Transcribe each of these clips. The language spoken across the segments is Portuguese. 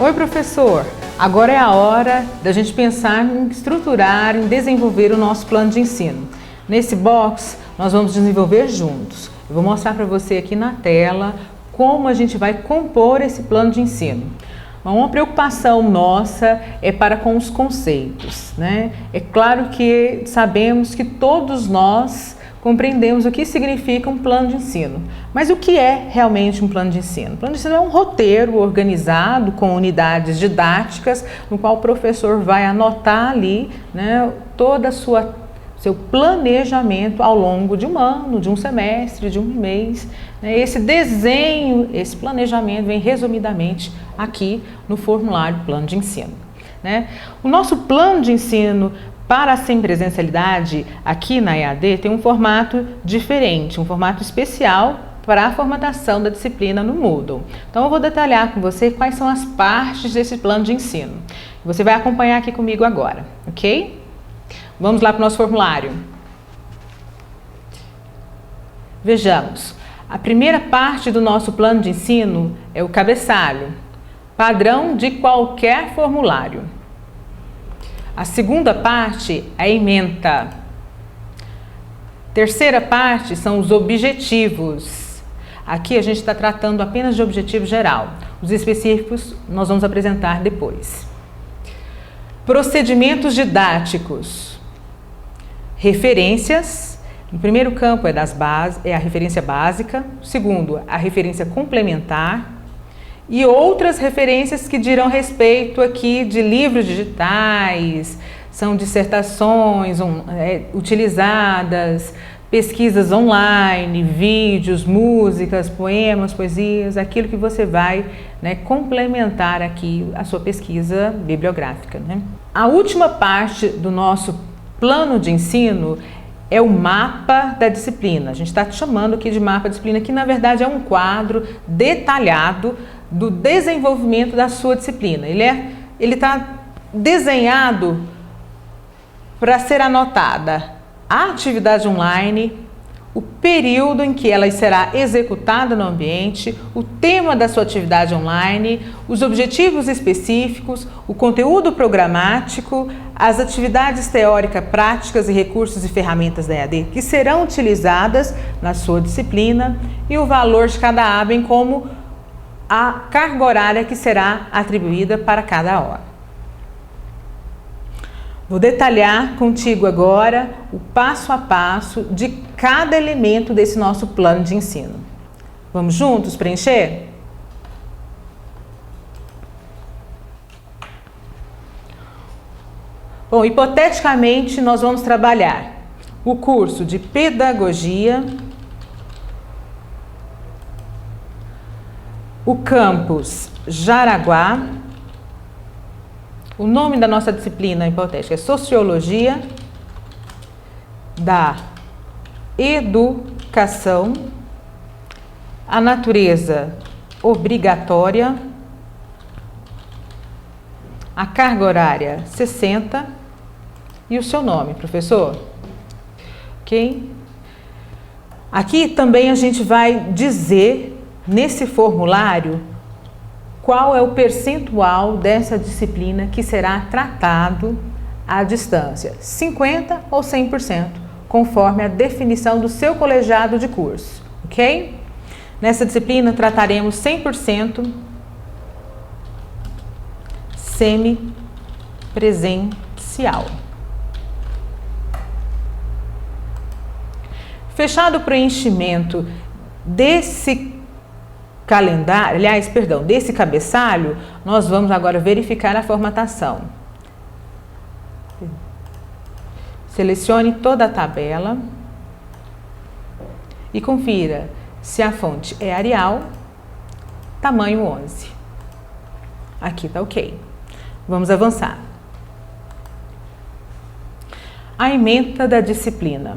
Oi, professor! Agora é a hora da gente pensar em estruturar, em desenvolver o nosso plano de ensino. Nesse box, nós vamos desenvolver juntos. Eu vou mostrar para você aqui na tela como a gente vai compor esse plano de ensino. Uma preocupação nossa é para com os conceitos, né? É claro que sabemos que todos nós compreendemos o que significa um plano de ensino. Mas o que é realmente um plano de ensino? O plano de ensino é um roteiro organizado com unidades didáticas, no qual o professor vai anotar ali, né, todo seu planejamento ao longo de um ano, de um semestre, de um mês. Esse desenho, esse planejamento vem resumidamente aqui no formulário Plano de Ensino, né? O nosso plano de ensino para a semipresencialidade aqui na EAD tem um formato diferente, um formato especial para a formatação da disciplina no Moodle. Então eu vou detalhar com você quais são as partes desse plano de ensino. Você vai acompanhar aqui comigo agora, ok? Vamos lá para o nosso formulário. Vejamos, a primeira parte do nosso plano de ensino é o cabeçalho, padrão de qualquer formulário. A segunda parte é a ementa. Terceira parte são os objetivos. Aqui a gente está tratando apenas de objetivo geral. Os específicos nós vamos apresentar depois. Procedimentos didáticos. Referências. No primeiro campo é a referência básica. O segundo, a referência complementar. E outras referências que dirão respeito aqui de livros digitais, são dissertações utilizadas, pesquisas online, vídeos, músicas, poemas, poesias, aquilo que você vai, né, complementar aqui a sua pesquisa bibliográfica, né? A última parte do nosso plano de ensino é o mapa da disciplina. A gente está chamando aqui de mapa da disciplina, que na verdade é um quadro detalhado do desenvolvimento da sua disciplina. Ele está desenhado para ser anotada a atividade online, o período em que ela será executada no ambiente, o tema da sua atividade online, os objetivos específicos, o conteúdo programático, as atividades teóricas, práticas e recursos e ferramentas da EAD que serão utilizadas na sua disciplina e o valor de cada aba, bem como a carga horária que será atribuída para cada hora. Vou detalhar contigo agora o passo a passo de cada elemento desse nosso plano de ensino. Vamos juntos preencher? Bom, hipoteticamente nós vamos trabalhar o curso de Pedagogia, o campus Jaraguá. O nome da nossa disciplina hipotética é Sociologia da Educação, a natureza obrigatória, a carga horária 60 e o seu nome, professor. Ok? Aqui também a gente vai dizer nesse formulário qual é o percentual dessa disciplina que será tratado à distância, 50% ou 100%, conforme a definição do seu colegiado de curso, ok? Nessa disciplina trataremos 100% semipresencial. Fechado o preenchimento desse desse cabeçalho, nós vamos agora verificar a formatação. Selecione toda a tabela e confira se a fonte é Arial, tamanho 11. Aqui está ok. Vamos avançar. A ementa da disciplina.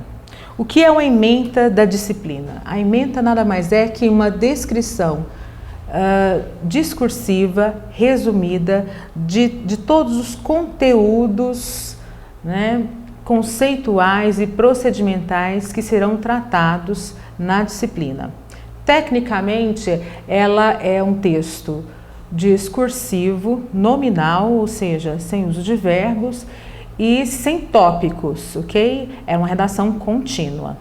O que é uma ementa da disciplina? A ementa nada mais é que uma descrição discursiva, resumida, de todos os conteúdos, né, conceituais e procedimentais que serão tratados na disciplina. Tecnicamente, ela é um texto discursivo, nominal, ou seja, sem uso de verbos e sem tópicos, ok? É uma redação contínua.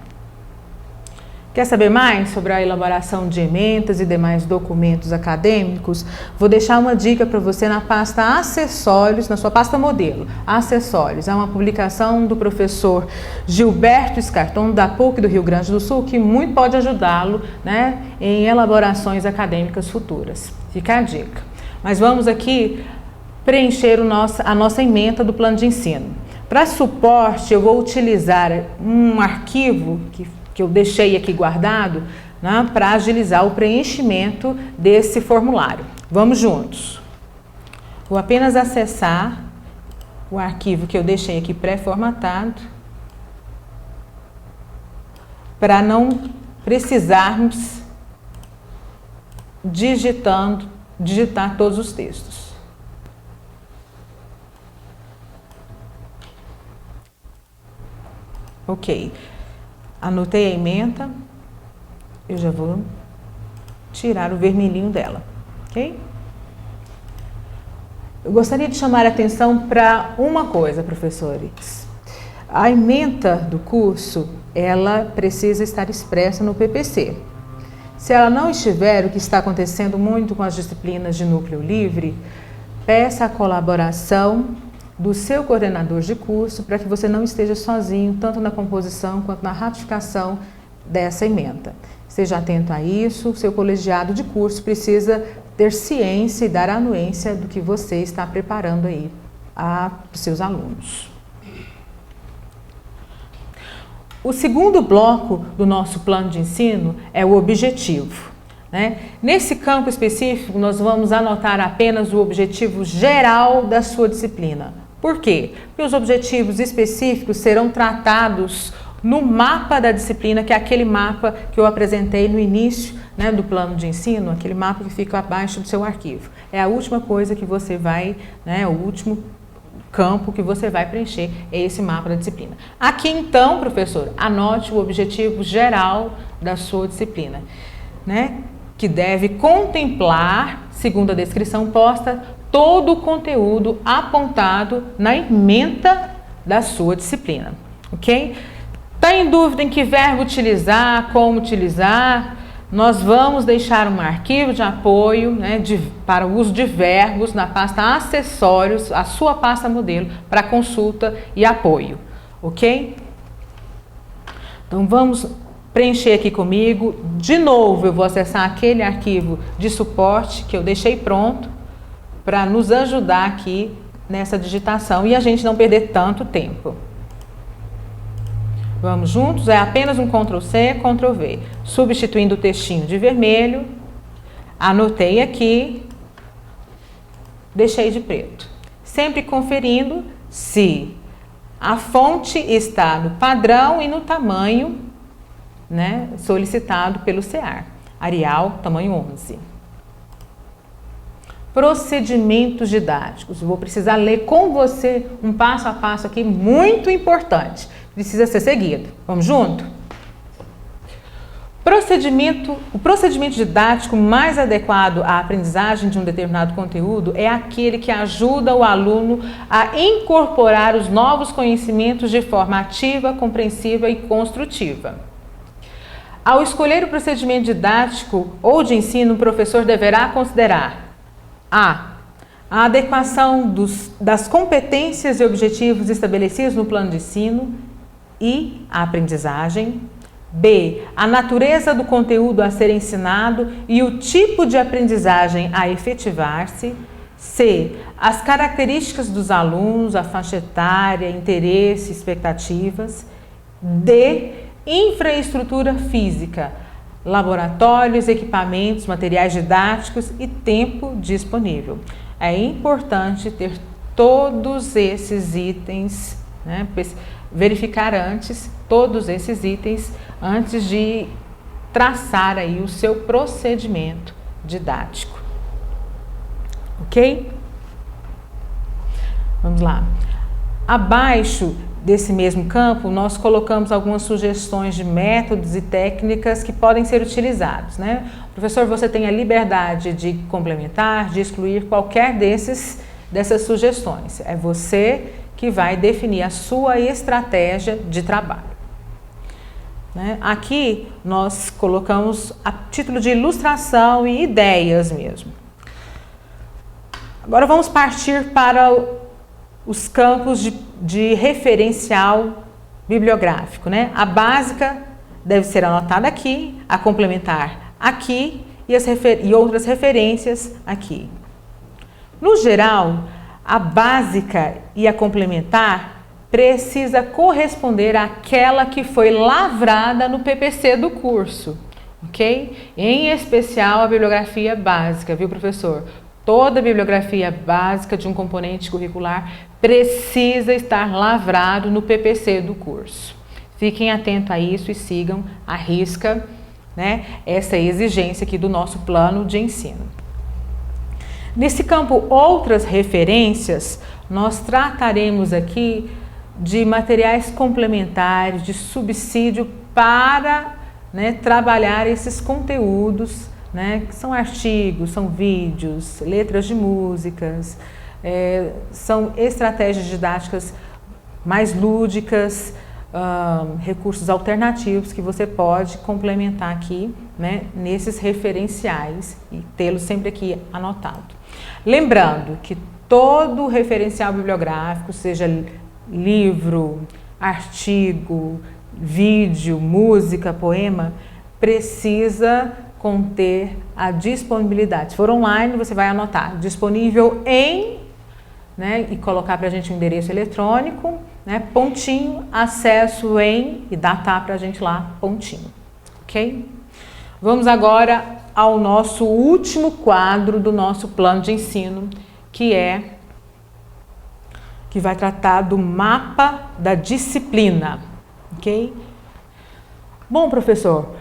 Quer saber mais sobre a elaboração de ementas e demais documentos acadêmicos? Vou deixar uma dica para você na pasta Acessórios, na sua pasta Modelo. Acessórios, é uma publicação do professor Gilberto Scarton, da PUC do Rio Grande do Sul, que muito pode ajudá-lo, né, em elaborações acadêmicas futuras. Fica a dica. Mas vamos aqui preencher a nossa ementa do plano de ensino. Para suporte, eu vou utilizar um arquivo que eu deixei aqui guardado, né, para agilizar o preenchimento desse formulário. Vamos juntos. Vou apenas acessar o arquivo que eu deixei aqui pré-formatado, para não precisarmos digitar todos os textos. Ok. Anotei a ementa, eu já vou tirar o vermelhinho dela, ok? Eu gostaria de chamar a atenção para uma coisa, professores. A ementa do curso, ela precisa estar expressa no PPC. Se ela não estiver, o que está acontecendo muito com as disciplinas de núcleo livre, peça a colaboração do seu coordenador de curso para que você não esteja sozinho, tanto na composição quanto na ratificação dessa ementa. Esteja atento a isso, o seu colegiado de curso precisa ter ciência e dar anuência do que você está preparando aí para os seus alunos. O segundo bloco do nosso plano de ensino é o objetivo. Nesse campo específico, nós vamos anotar apenas o objetivo geral da sua disciplina. Por quê? Porque os objetivos específicos serão tratados no mapa da disciplina, que é aquele mapa que eu apresentei no início, né, do plano de ensino, aquele mapa que fica abaixo do seu arquivo. É a última coisa que você vai, né, o último campo que você vai preencher é esse mapa da disciplina. Aqui então, professor, anote o objetivo geral da sua disciplina, né, que deve contemplar, segundo a descrição posta, todo o conteúdo apontado na ementa da sua disciplina, ok? Está em dúvida em que verbo utilizar, como utilizar? Nós vamos deixar um arquivo de apoio, né, para o uso de verbos na pasta Acessórios, a sua pasta Modelo, para consulta e apoio, ok? Então vamos preencher aqui comigo. De novo, eu vou acessar aquele arquivo de suporte que eu deixei pronto para nos ajudar aqui nessa digitação e a gente não perder tanto tempo. Vamos juntos? É apenas um Ctrl+C, Ctrl+V. Substituindo o textinho de vermelho, anotei aqui, deixei de preto. Sempre conferindo se a fonte está no padrão e no tamanho, né, solicitado pelo CEAR. Arial, tamanho 11. Procedimentos didáticos. Eu vou precisar ler com você um passo a passo aqui muito importante. Precisa ser seguido. Vamos junto? O procedimento didático mais adequado à aprendizagem de um determinado conteúdo é aquele que ajuda o aluno a incorporar os novos conhecimentos de forma ativa, compreensiva e construtiva. Ao escolher o procedimento didático ou de ensino, o professor deverá considerar a adequação das competências e objetivos estabelecidos no plano de ensino e a aprendizagem. B, a natureza do conteúdo a ser ensinado e o tipo de aprendizagem a efetivar-se. C, as características dos alunos, a faixa etária, interesse, expectativas. D, infraestrutura física, laboratórios, equipamentos, materiais didáticos e tempo disponível. É importante ter todos esses itens, né, verificar antes todos esses itens antes de traçar aí o seu procedimento didático. Ok? Vamos lá. Abaixo desse mesmo campo, nós colocamos algumas sugestões de métodos e técnicas que podem ser utilizados, né? Professor, você tem a liberdade de complementar, de excluir qualquer dessas sugestões. É você que vai definir a sua estratégia de trabalho. Né? Aqui nós colocamos a título de ilustração e ideias mesmo. Agora vamos partir para os campos de referencial bibliográfico, né? A básica deve ser anotada aqui, a complementar aqui e outras referências aqui. No geral, a básica e a complementar precisa corresponder àquela que foi lavrada no PPC do curso, ok? Em especial a bibliografia básica, viu, professor? Toda bibliografia básica de um componente curricular precisa estar lavrado no PPC do curso. Fiquem atentos a isso e sigam à risca, né, essa exigência aqui do nosso plano de ensino. Nesse campo outras referências, nós trataremos aqui de materiais complementares, de subsídio para, né, trabalhar esses conteúdos, né, que são artigos, são vídeos, letras de músicas, são estratégias didáticas mais lúdicas, recursos alternativos que você pode complementar aqui, né, nesses referenciais e tê-los sempre aqui anotado. Lembrando que todo referencial bibliográfico, seja livro, artigo, vídeo, música, poema, precisa conter a disponibilidade. Se for online, você vai anotar disponível em, né, e colocar para a gente o endereço eletrônico, né, pontinho, acesso em, e datar para a gente lá, pontinho, ok? Vamos agora ao nosso último quadro do nosso plano de ensino, que vai tratar do mapa da disciplina, ok? Bom, professor,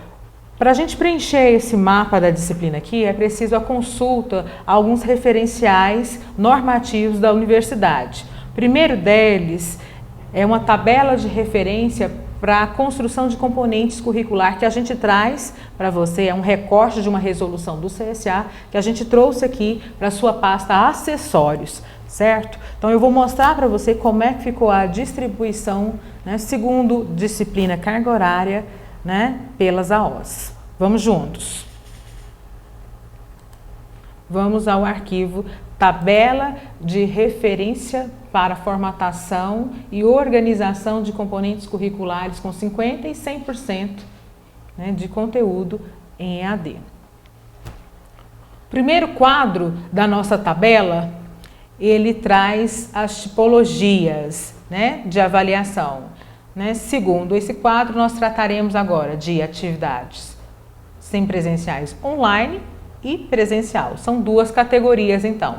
para a gente preencher esse mapa da disciplina aqui, é preciso a consulta a alguns referenciais normativos da universidade. O primeiro deles é uma tabela de referência para a construção de componentes curricular que a gente traz para você, é um recorte de uma resolução do CSA que a gente trouxe aqui para a sua pasta acessórios, certo? Então eu vou mostrar para você como é que ficou a distribuição, né, segundo disciplina carga horária, né, pelas AOs. Vamos juntos. Vamos ao arquivo Tabela de Referência para Formatação e Organização de Componentes Curriculares com 50% e 100%, né, de conteúdo em EAD. O primeiro quadro da nossa tabela, ele traz as tipologias, né, de avaliação. Né? Segundo esse quadro, nós trataremos agora de atividades semipresenciais online e presencial. São duas categorias, então.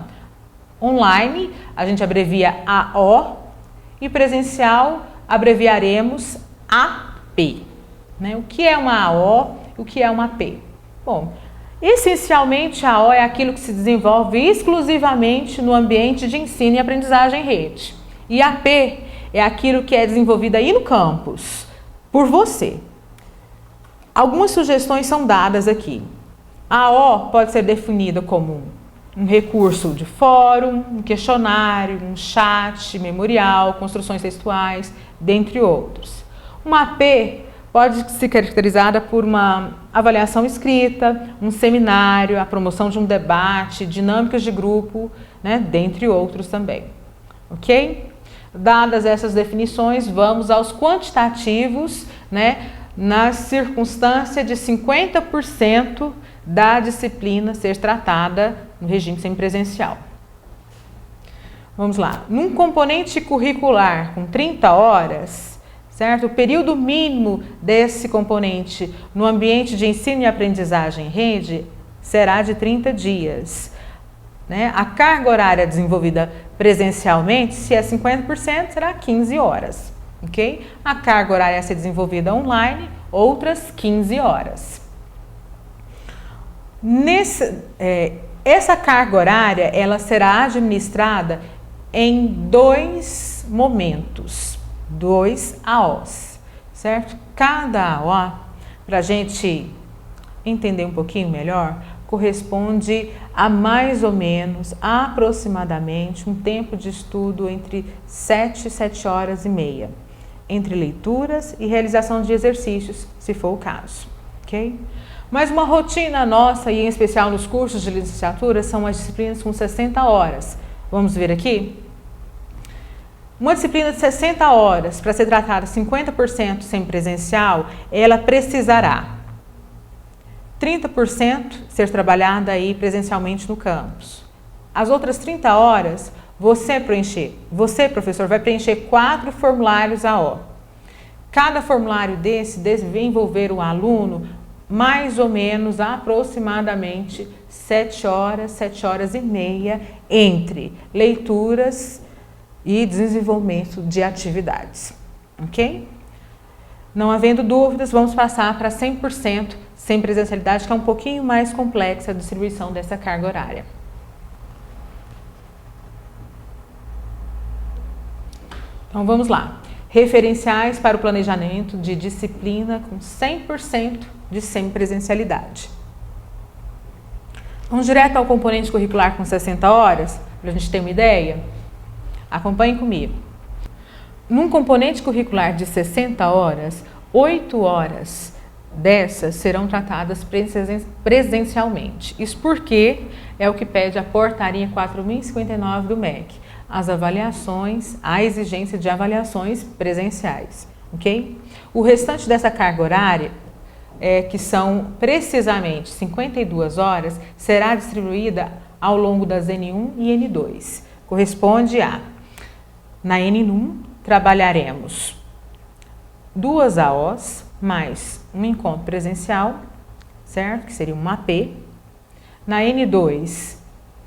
Online, a gente abrevia AO, e presencial, abreviaremos AP. Né? O que é uma AO e o que é uma AP? Bom, essencialmente a AO é aquilo que se desenvolve exclusivamente no ambiente de ensino e aprendizagem em rede. E a AP é aquilo que é desenvolvido aí no campus, por você. Algumas sugestões são dadas aqui. A AO pode ser definida como um recurso de fórum, um questionário, um chat, memorial, construções textuais, dentre outros. Uma AP pode ser caracterizada por uma avaliação escrita, um seminário, a promoção de um debate, dinâmicas de grupo, né, dentre outros também. Ok? Dadas essas definições, vamos aos quantitativos, né, na circunstância de 50% da disciplina ser tratada no regime semipresencial. Vamos lá. Num componente curricular com 30 horas, certo? O período mínimo desse componente no ambiente de ensino e aprendizagem em rede será de 30 dias. Né? A carga horária desenvolvida presencialmente, se é 50%, será 15 horas. Okay? A carga horária a ser desenvolvida online, outras 15 horas. Essa carga horária ela será administrada em dois momentos. 2 AOs, certo? Cada AO, para a gente entender um pouquinho melhor, corresponde a mais ou menos, aproximadamente, um tempo de estudo entre 7 e 7 horas e meia, entre leituras e realização de exercícios, se for o caso, ok? Mas uma rotina nossa, e em especial nos cursos de licenciatura, são as disciplinas com 60 horas. Vamos ver aqui? Uma disciplina de 60 horas, para ser tratada 50% semipresencial, ela precisará 30% ser trabalhada aí presencialmente no campus. As outras 30 horas, você, professor, vai preencher 4 formulários AO. Cada formulário desse deve envolver o aluno mais ou menos aproximadamente 7 horas e meia entre leituras e desenvolvimento de atividades, ok? Não havendo dúvidas, vamos passar para 100% sem presencialidade, que é um pouquinho mais complexa a distribuição dessa carga horária. Então vamos lá. Referenciais para o planejamento de disciplina com 100% de semipresencialidade. Vamos direto ao componente curricular com 60 horas, para a gente ter uma ideia? Acompanhe comigo. Num componente curricular de 60 horas, 8 horas dessas serão tratadas presencialmente. Isso porque é o que pede a portaria 4059 do MEC, a exigência de avaliações presenciais, ok? O restante dessa carga horária, que são precisamente 52 horas, será distribuída ao longo das N1 e N2. Corresponde a, na N1, trabalharemos 2 AOs, mais um encontro presencial, certo? Que seria um AP. Na N2,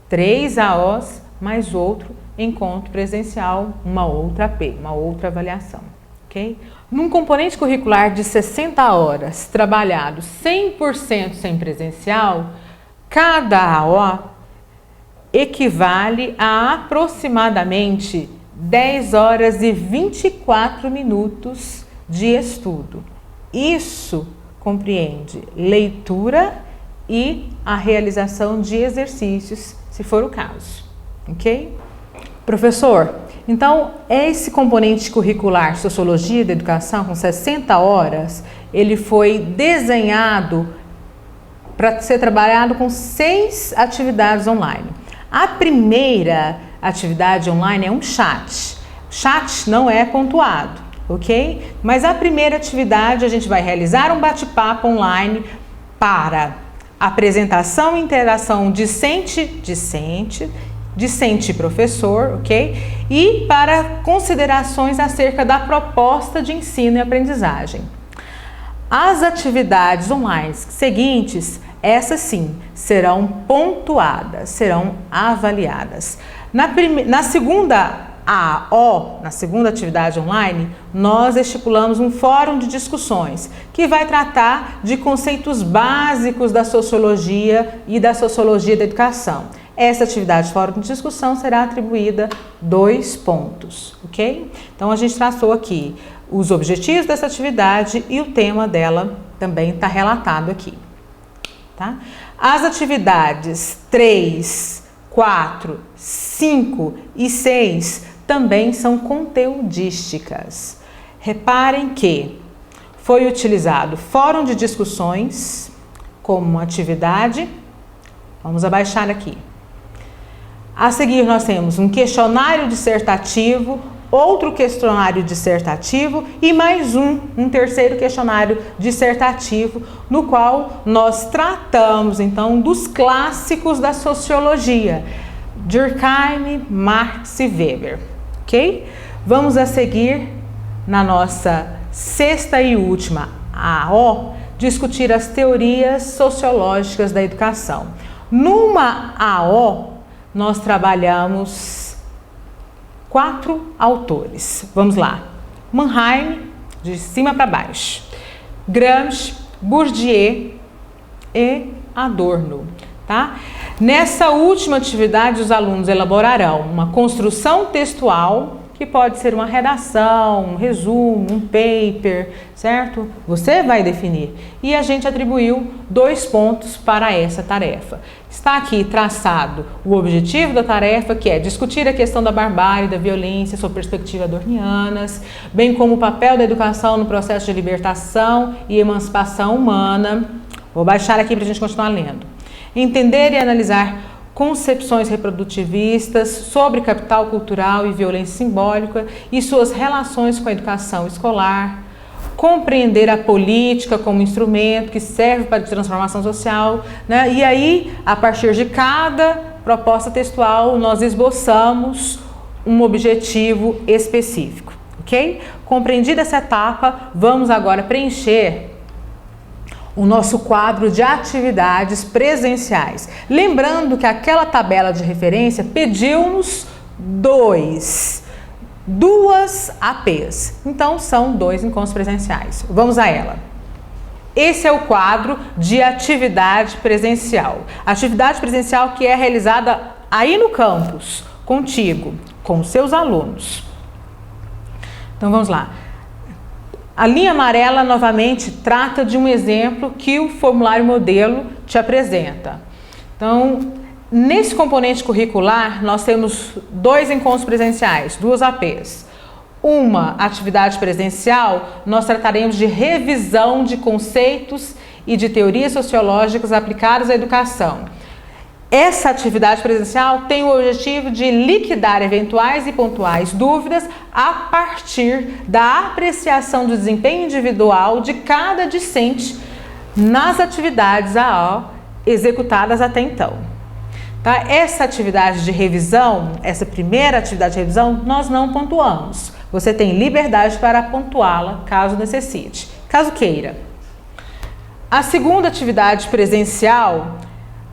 3 AOs, mais outro encontro presencial, uma outra AP, uma outra avaliação, ok? Num componente curricular de 60 horas, trabalhado 100% sem presencial, cada AO equivale a aproximadamente 10 horas e 24 minutos de estudo. Isso compreende leitura e a realização de exercícios, se for o caso, ok? Professor, então esse componente curricular Sociologia da Educação com 60 horas, ele foi desenhado para ser trabalhado com 6 atividades online. A primeira atividade online é um chat. Chat não é pontuado, ok? Mas a primeira atividade a gente vai realizar um bate-papo online para apresentação e interação discente e professor, ok? E para considerações acerca da proposta de ensino e aprendizagem. As atividades online seguintes, essas sim, serão pontuadas, serão avaliadas. Na segunda AO, na segunda atividade online, nós estipulamos um fórum de discussões que vai tratar de conceitos básicos da sociologia e da sociologia da educação. Essa atividade fórum de discussão será atribuída 2 pontos, ok? Então a gente traçou aqui os objetivos dessa atividade e o tema dela também está relatado aqui, tá? As atividades 3, 4, 5 e 6 também são conteudísticas. Reparem que foi utilizado fórum de discussões como atividade. Vamos abaixar aqui. A seguir nós temos um questionário dissertativo, outro questionário dissertativo e mais um terceiro questionário dissertativo, no qual nós tratamos então dos clássicos da sociologia, Durkheim, Marx e Weber, ok? Vamos a seguir, na nossa sexta e última AO, discutir as teorias sociológicas da educação. Numa AO, nós trabalhamos 4 autores. Vamos lá. Mannheim, de cima para baixo. Gramsci, Bourdieu e Adorno, tá? Nessa última atividade, os alunos elaborarão uma construção textual que pode ser uma redação, um resumo, um paper, certo? Você vai definir. E a gente atribuiu 2 pontos para essa tarefa. Está aqui traçado o objetivo da tarefa, que é discutir a questão da barbárie, da violência, sob perspectiva adornianas, bem como o papel da educação no processo de libertação e emancipação humana. Vou baixar aqui para a gente continuar lendo. Entender e analisar concepções reprodutivistas sobre capital cultural e violência simbólica e suas relações com a educação escolar, compreender a política como instrumento que serve para a transformação social, né? E aí, a partir de cada proposta textual, nós esboçamos um objetivo específico, ok? Compreendida essa etapa, vamos agora preencher o nosso quadro de atividades presenciais. Lembrando que aquela tabela de referência pediu-nos 2 APs. Então, são 2 encontros presenciais. Vamos a ela. Esse é o quadro de atividade presencial. Atividade presencial que é realizada aí no campus, contigo, com seus alunos. Então, vamos lá. A linha amarela, novamente, trata de um exemplo que o formulário modelo te apresenta. Então, nesse componente curricular, nós temos 2 encontros presenciais, 2 APs. Uma atividade presencial, nós trataremos de revisão de conceitos e de teorias sociológicas aplicadas à educação. Essa atividade presencial tem o objetivo de liquidar eventuais e pontuais dúvidas a partir da apreciação do desempenho individual de cada discente nas atividades executadas até então. Tá? Essa atividade de revisão, essa primeira atividade de revisão, nós não pontuamos. Você tem liberdade para pontuá-la, caso necessite, caso queira. A segunda atividade presencial,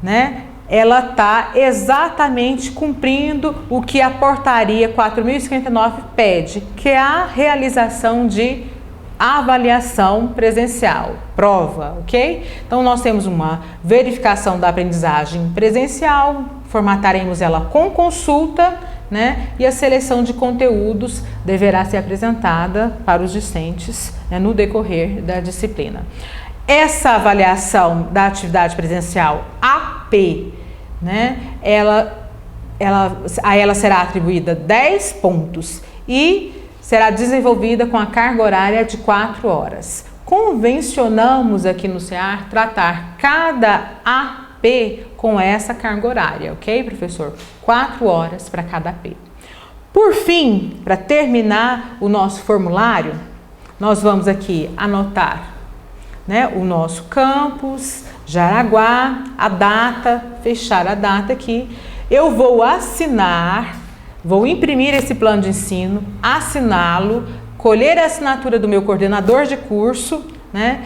né? Ela está exatamente cumprindo o que a portaria 4.059 pede, que é a realização de avaliação presencial, prova, ok? Então, nós temos uma verificação da aprendizagem presencial, formataremos ela com consulta, né? E a seleção de conteúdos deverá ser apresentada para os discentes, né, no decorrer da disciplina. Essa avaliação da atividade presencial AP, né, a ela será atribuída 10 pontos e será desenvolvida com a carga horária de 4 horas. Convencionamos aqui no CEAR tratar cada AP com essa carga horária, ok, professor? 4 horas para cada AP. Por fim, para terminar o nosso formulário, nós vamos aqui anotar, né, o nosso campus, Jaraguá, a data, fechar a data aqui. Eu vou assinar, vou imprimir esse plano de ensino, assiná-lo, colher a assinatura do meu coordenador de curso, né?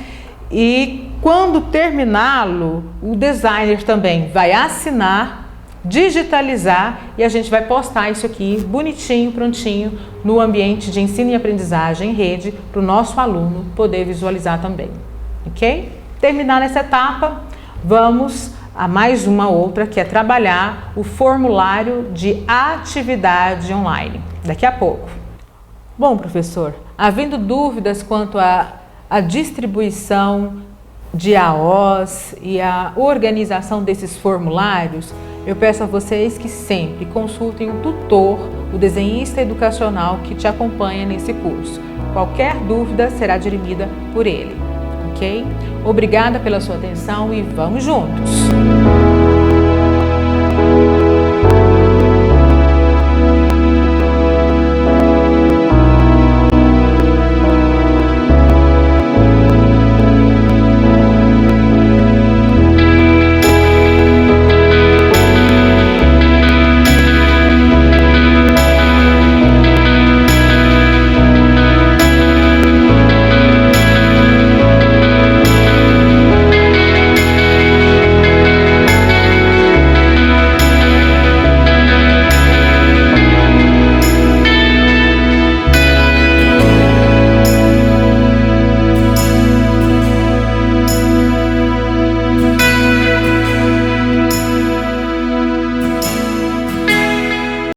E quando terminá-lo, o designer também vai assinar, digitalizar e a gente vai postar isso aqui bonitinho, prontinho, no ambiente de ensino e aprendizagem em rede, para o nosso aluno poder visualizar também. Ok? Terminar essa etapa, vamos a mais uma outra, que é trabalhar o formulário de atividade online, daqui a pouco. Bom, professor, havendo dúvidas quanto à distribuição de AOs e a organização desses formulários, eu peço a vocês que sempre consultem o tutor, o desenhista educacional que te acompanha nesse curso. Qualquer dúvida será dirimida por ele. Ok? Obrigada pela sua atenção e vamos juntos!